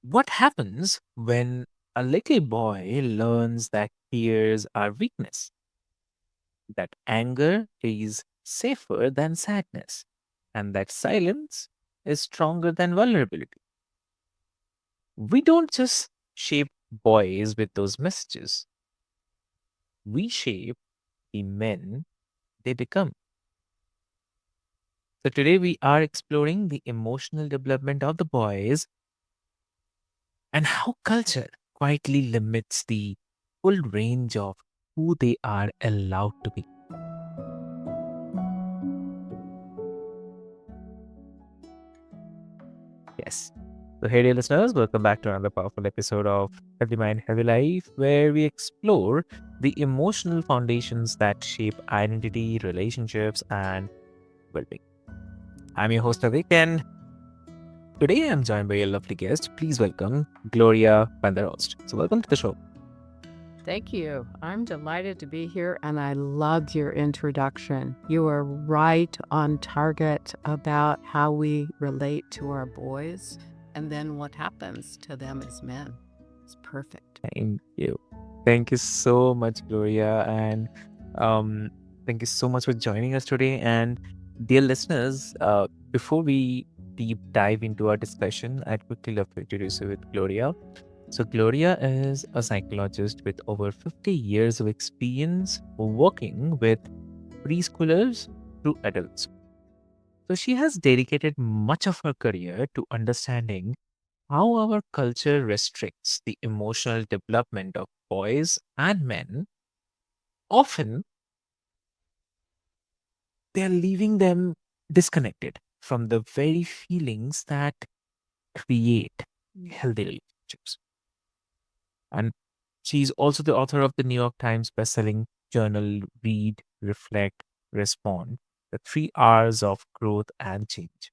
What happens when a little boy learns that tears are weakness, that anger is safer than sadness, and that silence is stronger than vulnerability? We don't just shape boys with those messages, we shape the men they become. So, today we are exploring the emotional development of the boys and how culture quietly limits the full range of who they are allowed to be. Yes. So, hey, dear listeners, welcome back to another powerful episode of Healthy Mind, Healthy Life, where we explore the emotional foundations that shape identity, relationships, and well being. I'm your host, Avik, and today I'm joined by a lovely guest. Please welcome Gloria Vanderhor. So, welcome to the show. Thank you. I'm delighted to be here and I loved your introduction. You are right on target about how we relate to our boys and then what happens to them as men. It's perfect. Thank you. Thank you so much, Gloria. And um, thank you so much for joining us today. And dear listeners, before we deep dive into our discussion, I'd quickly love to introduce you with Gloria. So, Gloria is a psychologist with over 50 years of experience working with preschoolers to adults. So, she has dedicated much of her career to understanding how our culture restricts the emotional development of boys and men. Often, they are leaving them disconnected from the very feelings that create healthy relationships. And she's also the author of the New York Times bestselling journal Read, Reflect, Respond, the 3 R's of growth and change.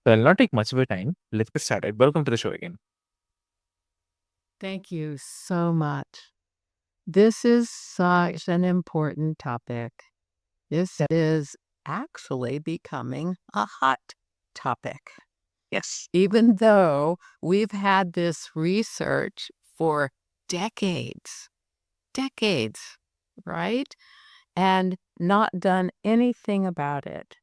So I'll not take much of your time. Let's get started. Welcome to the show again. Thank you so much. This is such an important topic. This is actually becoming a hot topic. Yes. Even though we've had this research for decades, right? And not done anything about it.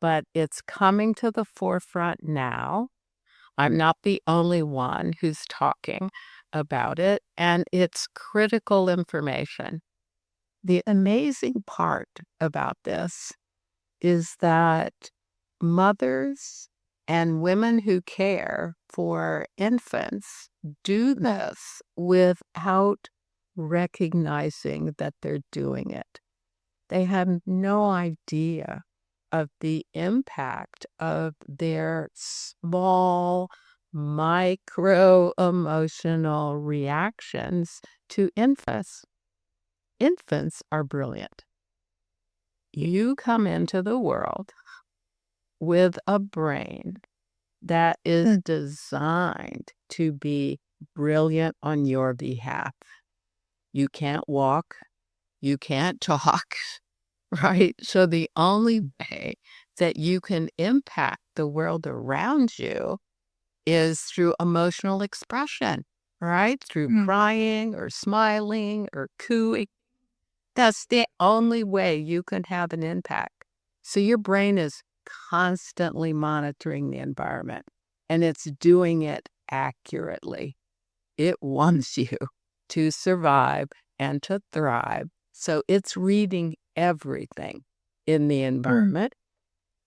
But it's coming to the forefront now. I'm not the only one who's talking about it, and it's critical information. The amazing part about this is that mothers and women who care for infants do this without recognizing that they're doing it. They have no idea of the impact of their small micro emotional reactions to infants. Infants are brilliant. You come into the world with a brain that is designed to be brilliant on your behalf. You can't walk, you can't talk, right? So the only way that you can impact the world around you is through emotional expression, right? Through crying or smiling or cooing. That's the only way you can have an impact. So your brain is constantly monitoring the environment and it's doing it accurately. It wants you to survive and to thrive. So it's reading everything in the environment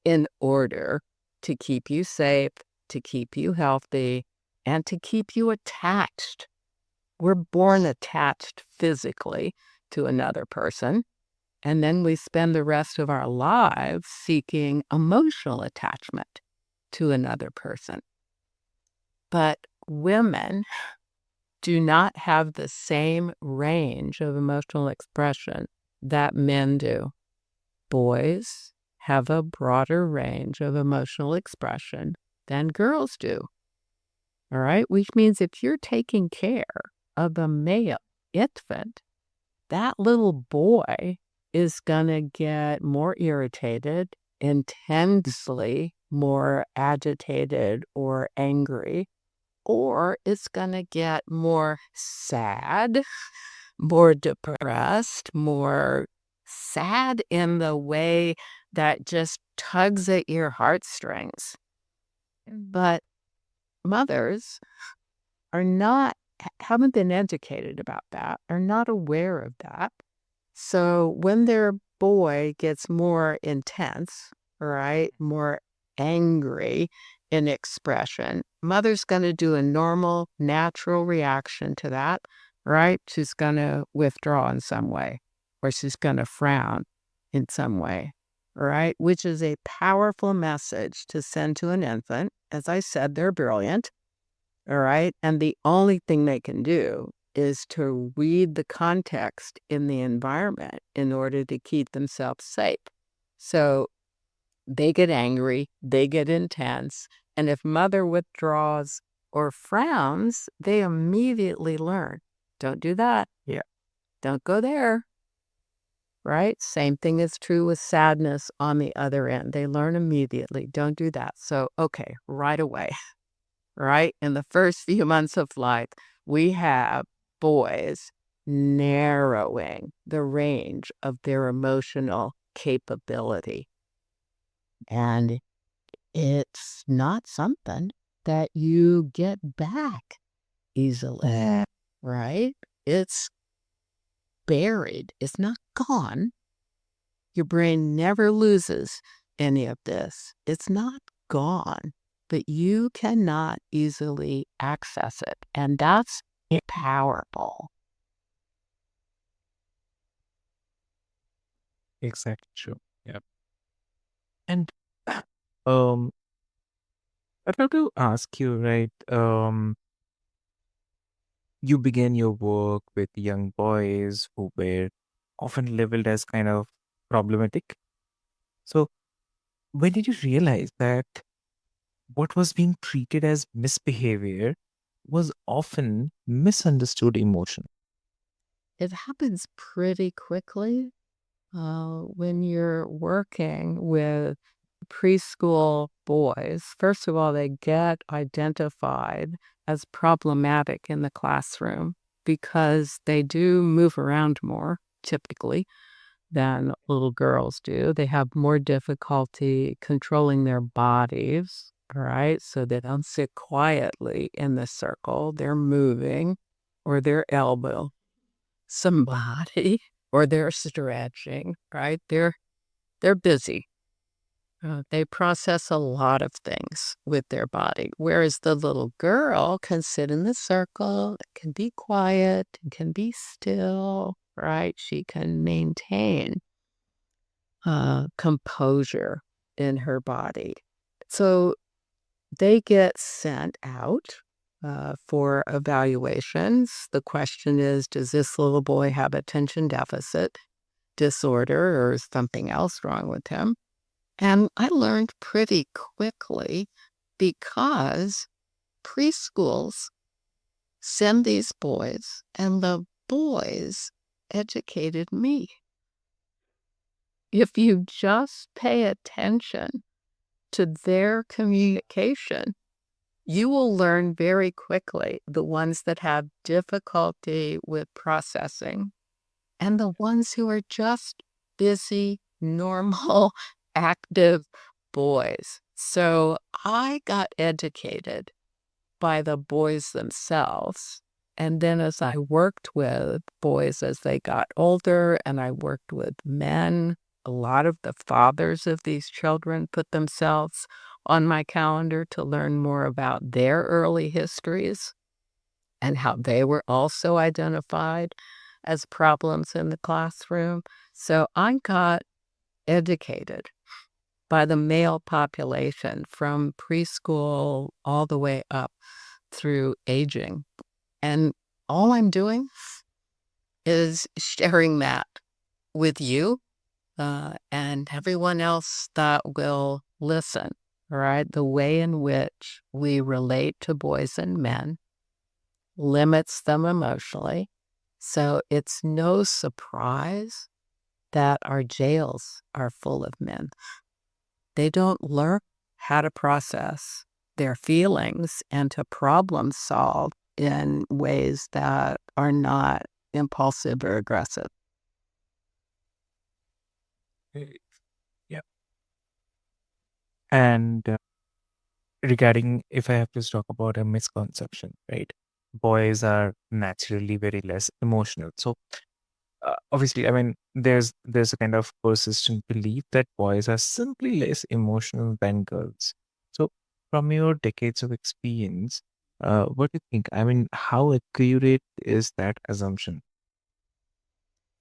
in order to keep you safe, to keep you healthy, and to keep you attached. We're born attached physically to another person, and then we spend the rest of our lives seeking emotional attachment to another person. But women do not have the same range of emotional expression that men do. Boys have a broader range of emotional expression than girls do. All right, which means if you're taking care of a male infant, that little boy is going to get more irritated, intensely more agitated or angry or it's going to get more sad, more depressed, more sad in the way that just tugs at your heartstrings. But mothers are not, haven't been educated about that, are not aware of that. So when their boy gets more intense, right, more angry in expression, mother's going to do a normal, natural reaction to that, right? She's going to withdraw in some way, or she's going to frown in some way, right? Which is a powerful message to send to an infant. As I said, they're brilliant, all right? And the only thing they can do is to read the context in the environment in order to keep themselves safe. So they get angry, they get intense, and if mother withdraws or frowns, they immediately learn, don't do that. Yeah. Don't go there, right? Same thing is true with sadness on the other end. They learn immediately, don't do that. So, okay, right away. Right? In the first few months of life, we have boys narrowing the range of their emotional capability. And it's not something that you get back easily, right? It's buried, it's not gone. Your brain never loses any of this. It's not gone, but you cannot easily access it. And that's powerful. Exactly true. Yeah. And um, I'd love to ask you, right? You began your work with young boys who were often labeled as kind of problematic. So, when did you realize that what was being treated as misbehavior was often misunderstood emotion? It happens pretty quickly when you're working with preschool boys. First of all, they get identified as problematic in the classroom because they do move around more, typically, than little girls do. They have more difficulty controlling their bodies, right? So they don't sit quietly in the circle. They're moving or they're elbow somebody or they're stretching, right? They're busy. They process a lot of things with their body, whereas the little girl can sit in the circle, can be quiet, and can be still, right? She can maintain composure in her body. So they get sent out for evaluations. The question is, does this little boy have attention deficit disorder or is something else wrong with him? And I learned pretty quickly because preschools send these boys, and the boys educated me. If you just pay attention to their communication, you will learn very quickly the ones that have difficulty with processing and the ones who are just busy, normal, active boys. So I got educated by the boys themselves. And then as I worked with boys as they got older and I worked with men, a lot of the fathers of these children put themselves on my calendar to learn more about their early histories and how they were also identified as problems in the classroom. So I got educated by the male population from preschool all the way up through aging. And all I'm doing is sharing that with you and everyone else that will listen, right? The way in which we relate to boys and men limits them emotionally. So it's no surprise that our jails are full of men. They don't learn how to process. their feelings and to problem solve in ways that are not impulsive or aggressive. Eh, Yeah. And regarding, if I have to talk about a misconception, right? Boys are naturally very less emotional. So obviously, I mean, there's a kind of persistent belief that boys are simply less emotional than girls. So, from your decades of experience, what do you think? I mean, how accurate is that assumption?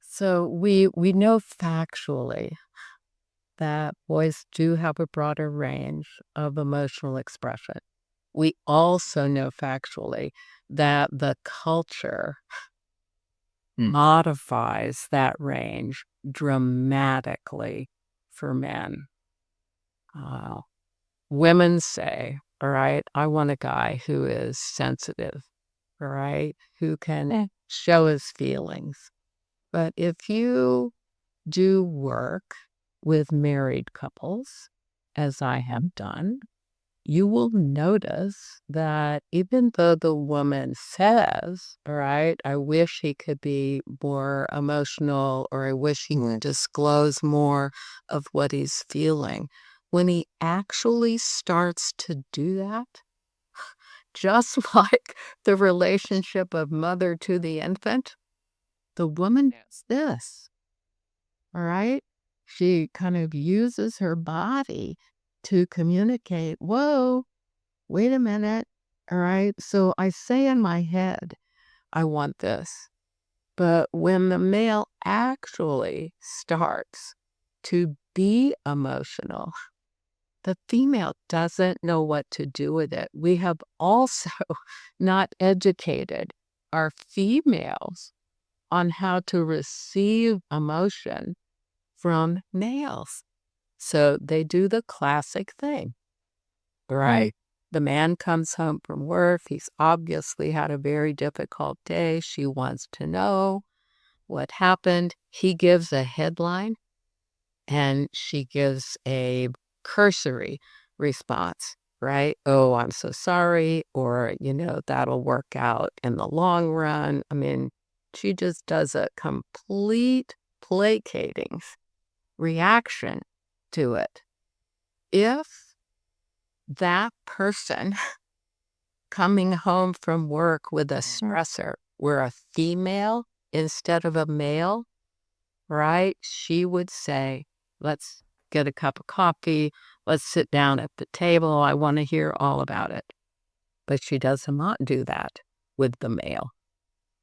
So we know factually that boys do have a broader range of emotional expression. We also know factually that the culture modifies that range dramatically for men. Uh, Women say, all right, I want a guy who is sensitive, all right, who can show his feelings. But if you do work with married couples, as I have done, you will notice that even though the woman says, all right, I wish he could be more emotional or I wish he would disclose more of what he's feeling, when he actually starts to do that, just like the relationship of mother to the infant, the woman does this, all right? She kind of uses her body to communicate, whoa, wait a minute. All right. So I say in my head, I want this. But when the male actually starts to be emotional, the female doesn't know what to do with it. We have also not educated our females on how to receive emotion from males. So they do the classic thing. Right. The man comes home from work. He's obviously had a very difficult day. She wants to know what happened. He gives a headline and she gives a cursory response, right? Oh, I'm so sorry. Or, that'll work out in the long run. I mean, she just does a complete placating reaction to it. If that person coming home from work with a stressor were a female instead of a male, right? She would say, let's get a cup of coffee. Let's sit down at the table. I want to hear all about it. But she does not do that with the male.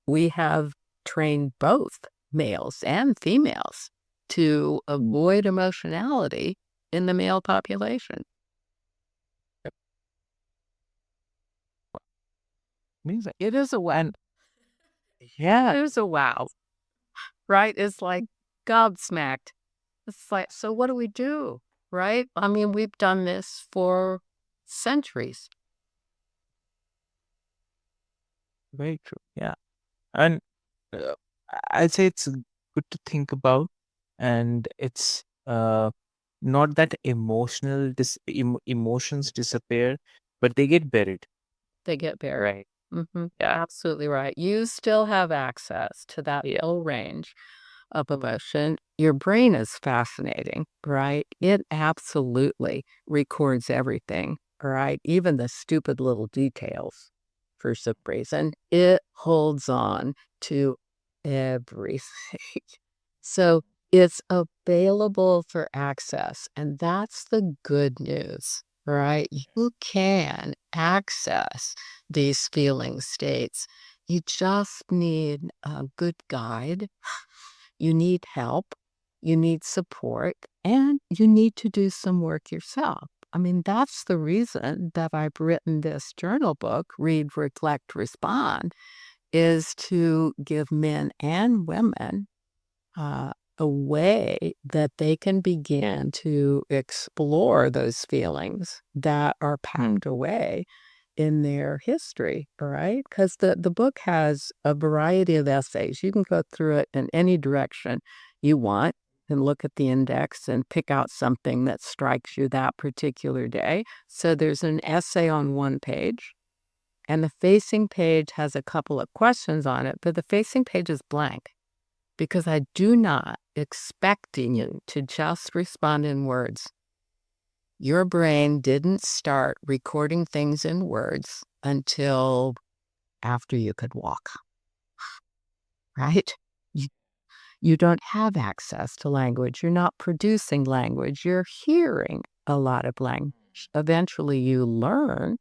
We have trained both males and females to avoid emotionality in the male population. Amazing. It is a wow. Yeah, It is a wow, right? It's like gobsmacked. It's like, so what do we do? Right? I mean, we've done this for centuries. very true. Yeah. And uh, I'd say it's good to think about, and it's not that emotions disappear, but they get buried. They get buried. Right. Yeah. Absolutely right. You still have access to that full range of emotion. Your brain is fascinating, right? It absolutely records everything, right? Even the stupid little details for some reason. It holds on to everything. So it's available for access. And that's the good news, right? You can access these feeling states. You just need a good guide. You need help. You need support. And you need to do some work yourself. I mean, that's the reason that I've written this journal book, Read, Reflect, Respond, is to give men and women uh, a way that they can begin to explore those feelings that are packed away in their history, all right? Because the book has a variety of essays. You can go through it in any direction you want. and look at the index and pick out something that strikes you that particular day. So there's an essay on one page, and the facing page has a couple of questions on it, but the facing page is blank because I do not expecting you to just respond in words. Your brain didn't start recording things in words until after you could walk, right? You, you don't have access to language. You're not producing language. You're hearing a lot of language. Eventually, you learn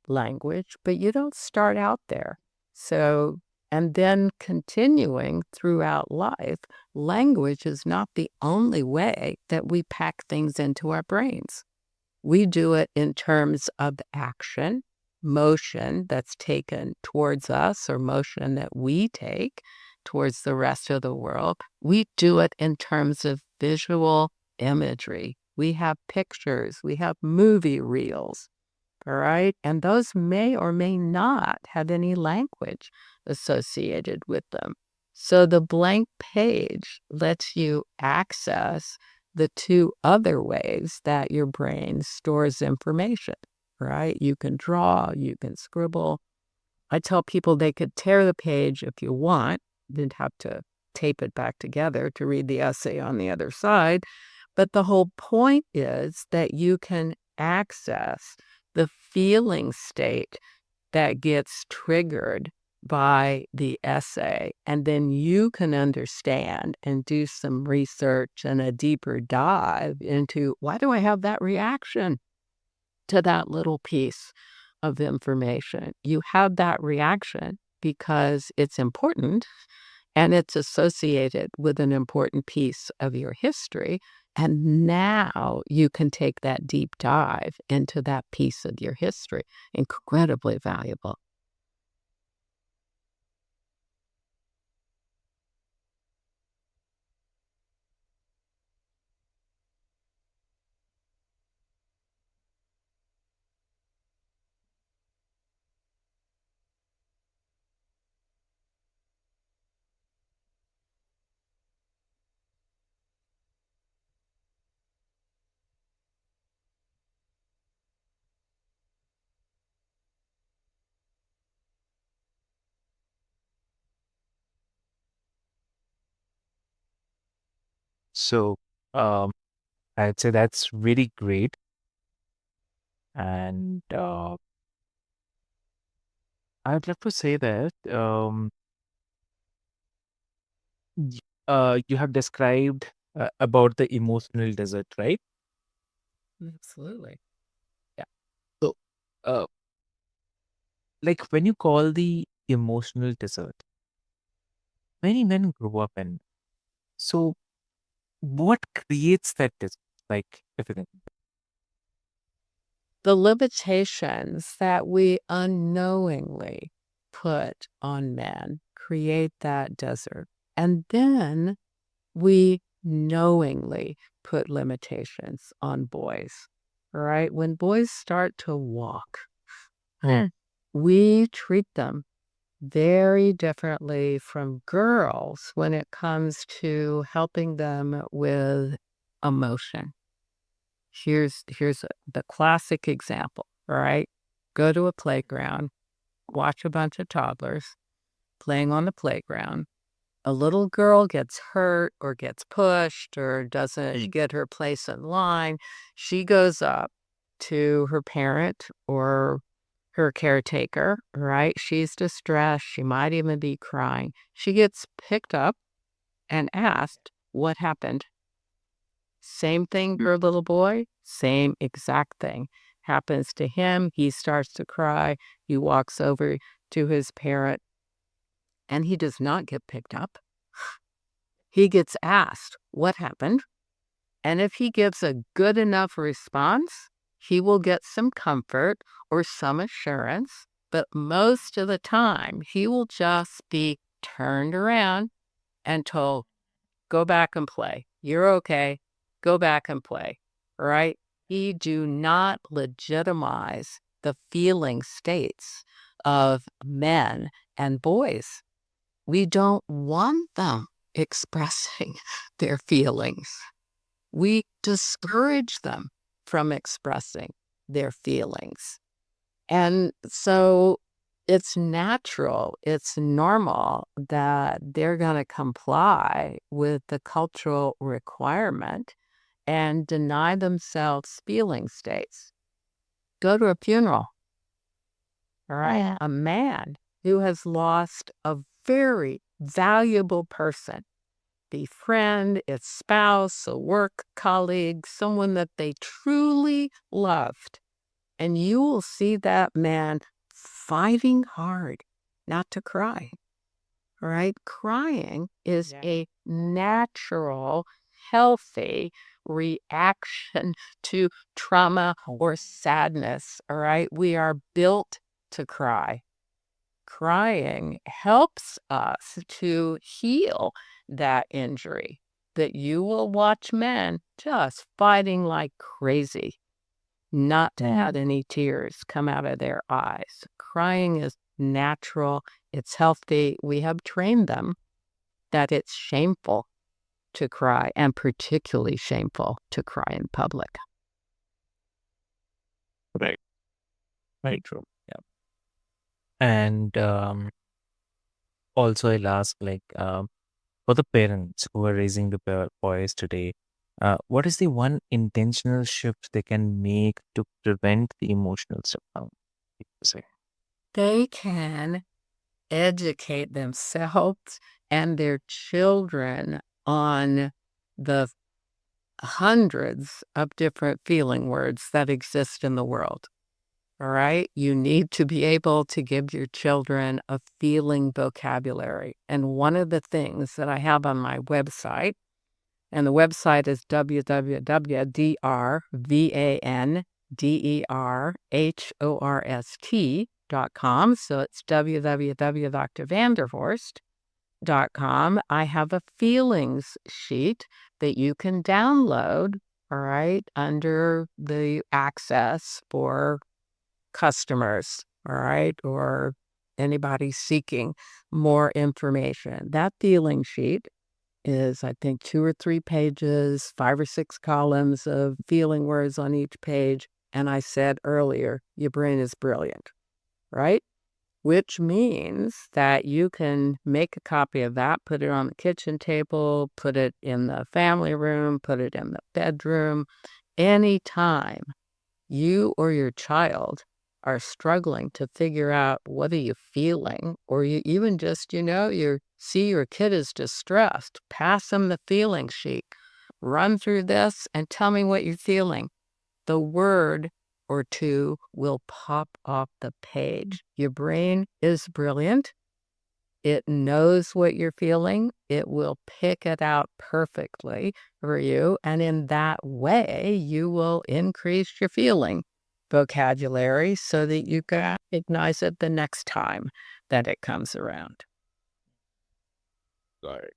language, but you don't start out there. So, and then continuing throughout life, language is not the only way that we pack things into our brains. We do it in terms of action, motion that's taken towards us or motion that we take towards the rest of the world. We do it in terms of visual imagery. We have pictures, we have movie reels, all right? And those may or may not have any language associated with them. So the blank page lets you access the two other ways that your brain stores information, right? You can draw, you can scribble. I tell people they could tear the page if you want, didn't have to tape it back together to read the essay on the other side. But the whole point is that you can access the feeling state that gets triggered by the essay, and then you can understand and do some research and a deeper dive into why do I have that reaction to that little piece of information. You have that reaction because it's important and it's associated with an important piece of your history. And now you can take that deep dive into that piece of your history. Incredibly valuable. So, um, I'd say that's really great. And I'd love to say that you have described about the emotional desert, right? Absolutely. Yeah. So, uh, like when you call the emotional desert, many men grow up in. So, what creates that desert? Like, if you think, The limitations that we unknowingly put on men create that desert. And then we knowingly put limitations on boys, right? When boys start to walk, we treat them very differently from girls when it comes to helping them with emotion. Here's the classic example, right? Go to a playground, watch a bunch of toddlers playing on the playground. A little girl gets hurt or gets pushed or doesn't get her place in line. She goes up to her parent or her caretaker, right? She's distressed. She might even be crying. She gets picked up and asked what happened. Same thing for a little boy, same exact thing happens to him. He starts to cry. He walks over to his parent and he does not get picked up. He gets asked what happened. And if he gives a good enough response, he will get some comfort or some assurance. But most of the time, he will just be turned around and told, go back and play. You're okay. Go back and play. Right? We do not legitimize the feeling states of men and boys. We don't want them. expressing their feelings. We discourage them from expressing their feelings. And so it's natural, it's normal that they're going to comply with the cultural requirement and deny themselves feeling states. Go to a funeral, all right? Yeah. A man who has lost a very valuable person, a friend, a spouse, a work colleague, someone that they truly loved. And you will see that man fighting hard not to cry, right? Crying is a natural, healthy reaction to trauma or sadness, all right? We are built to cry. Crying helps us to heal that injury. That you will watch men just fighting like crazy, not to have any tears come out of their eyes. Crying is natural, it's healthy. We have trained them that it's shameful to cry, and particularly shameful to cry in public. Right. Very true. Yeah. And also, I'll ask, like, for the parents who are raising the boys today, what is the one intentional shift they can make to prevent the emotional shutdown? Say. They can educate themselves and their children on the hundreds of different feeling words that exist in the world. All right. You need to be able to give your children a feeling vocabulary. And one of the things that I have on my website, and the website is www.drvanderhorst.com. So it's www.drvanderhorst.com. I have a feelings sheet that you can download, all right, under the access for customers, all right, or anybody seeking more information. That feeling sheet is, I think, 2 or 3 pages, 5 or 6 columns of feeling words on each page. And I said earlier, your brain is brilliant, right? Which means that you can make a copy of that, put it on the kitchen table, put it in the family room, put it in the bedroom. Anytime you or your child are struggling to figure out what are you feeling, or you even just, you see your kid is distressed, pass them the feeling sheet, run through this and tell me what you're feeling. The word or two will pop off the page. Your brain is brilliant. It knows what you're feeling. It will pick it out perfectly for you. And in that way, you will increase your feeling vocabulary so that you can recognize it the next time that it comes around. Got it.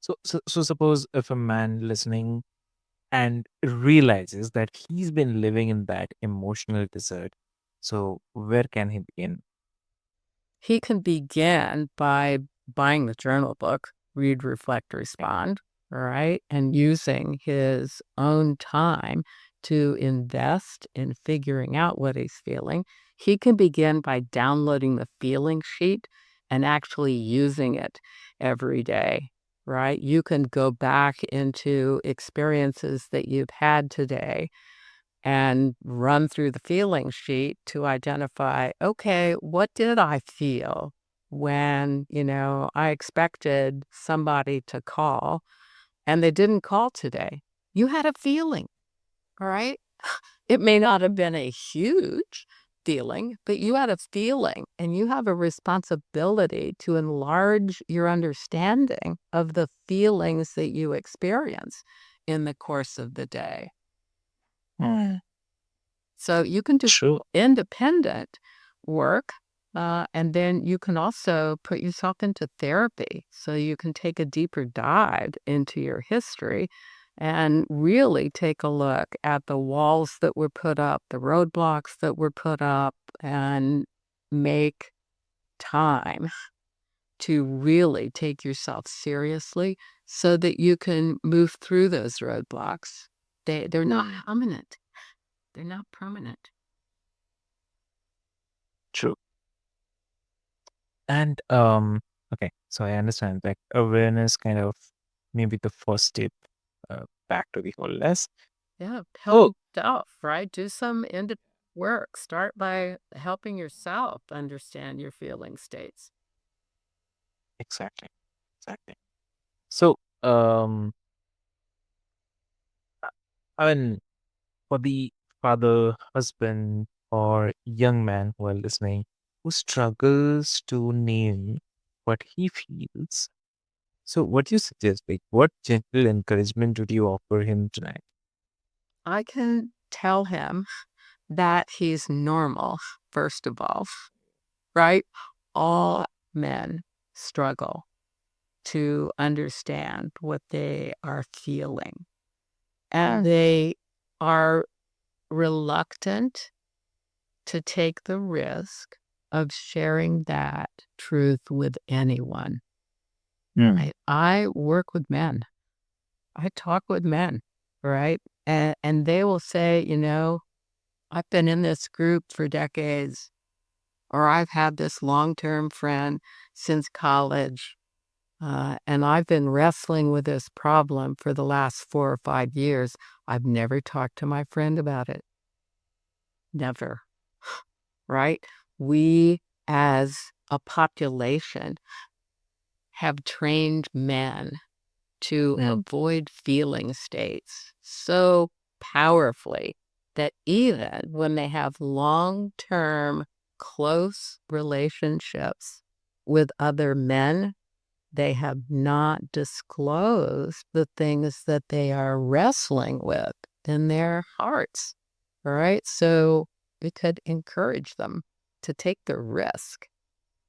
So suppose if a man listening and realizes that he's been living in that emotional desert, so where can he begin? He can begin by buying the journal book, Read, Reflect, Respond, all right, and using his own time to invest in figuring out what he's feeling. He can begin by downloading the feeling sheet and actually using it every day, right? You can go back into experiences that you've had today and run through the feeling sheet to identify, okay, what did I feel when, I expected somebody to call and they didn't call today? You had a feeling, all right? It may not have been a huge feeling, but you had a feeling, and you have a responsibility to enlarge your understanding of the feelings that you experience in the course of the day. So you can do True. independent work, and then you can also put yourself into therapy. So you can take a deeper dive into your history and really take a look at the walls that were put up, the roadblocks that were put up, and make time to really take yourself seriously so that you can move through those roadblocks. They're not permanent. They're not permanent. True. And okay, so I understand like awareness kind of maybe the first step back to the wholeness. Yeah, Oh, help yourself, right? Do some independent work. Start by helping yourself understand your feeling states. exactly, exactly. So I mean, for the father, husband, or young man who are listening who struggles to name what he feels, so what do you suggest? Like, what gentle encouragement would you offer him tonight? I can tell him that he's normal, first of all, right? All men struggle to understand what they are feeling, and they are reluctant to take the risk of sharing that truth with anyone. I work with men. I talk with men, right? And they will say, I've been in this group for decades, or I've had this long-term friend since college, and I've been wrestling with this problem for the last 4 or 5 years. I've never talked to my friend about it. Never, right? We, as a population, have trained men to avoid feeling states so powerfully that even when they have long-term close relationships with other men, they have not disclosed the things that they are wrestling with in their hearts. All right. So we could encourage them to take the risk.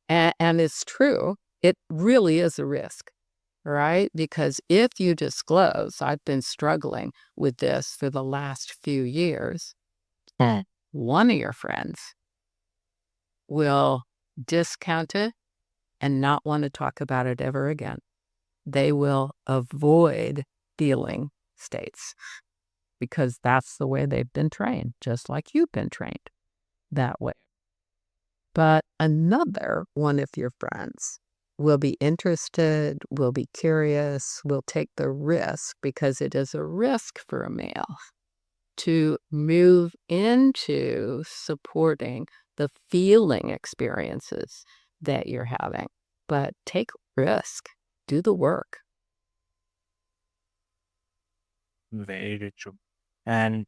And it's true, it really is a risk, right? Because if you disclose, I've been struggling with this for the last few years, one of your friends will discount it and not want to talk about it ever again. They will avoid feeling states because that's the way they've been trained, just like you've been trained that way. But another one of your friends will be interested, will be curious, will take the risk because it is a risk for a male to move into supporting the feeling experiences that you're having. But take risk, do the work. Very true. And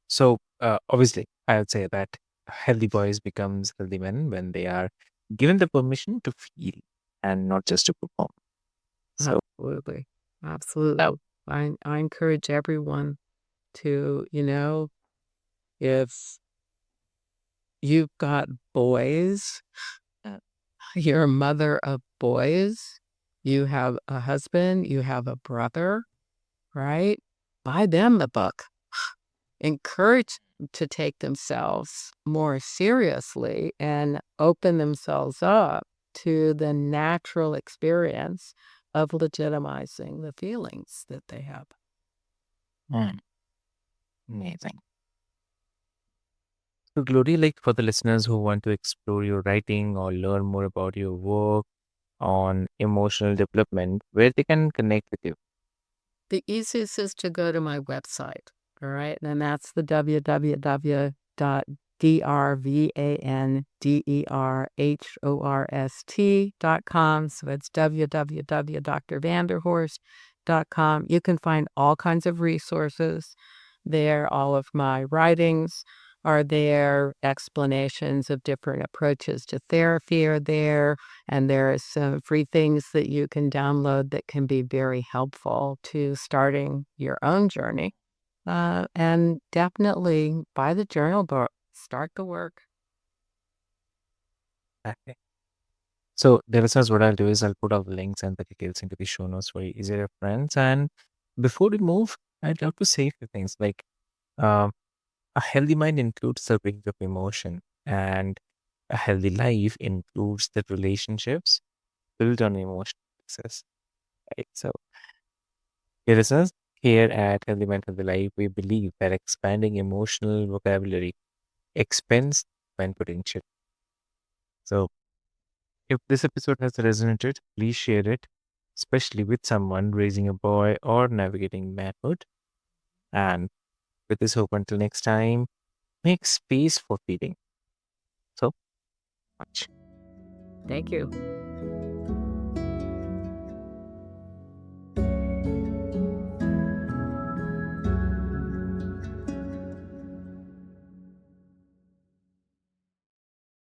so obviously, I would say that healthy boys becomes healthy men when they are given the permission to feel and not just to perform. So Absolutely. Absolutely. I encourage everyone to, if you've got boys, you're a mother of boys, you have a husband, you have a brother, right? Buy them the book. Encourage them to take themselves more seriously and open themselves up to the natural experience of legitimizing the feelings that they have. mm, amazing. So Glory, like for the listeners who want to explore your writing or learn more about your work on emotional development, where they can connect with you. The easiest is to go to my website, all right? And that's the www.drvanderhorst.com. So it's www.drvanderhorst.com. You can find all kinds of resources there. All of my writings are there. Explanations of different approaches to therapy are there. And there are some free things that you can download that can be very helpful to starting your own journey. And definitely buy the journal book, start the work. Okay. So the listeners, what I'll do is I'll put all the links and the details into the show notes for easier friends. And before we move, I'd love to say a few things like um, a healthy mind includes a range of emotion, and a healthy life includes the relationships built on emotional success. Right? So, dear listeners, here at Healthy Mind, Healthy Life, we believe that expanding emotional vocabulary expands when potential. So, if this episode has resonated, please share it, especially with someone raising a boy or navigating manhood. And with this hope, until next time, make space for feeling. So much. Thank you.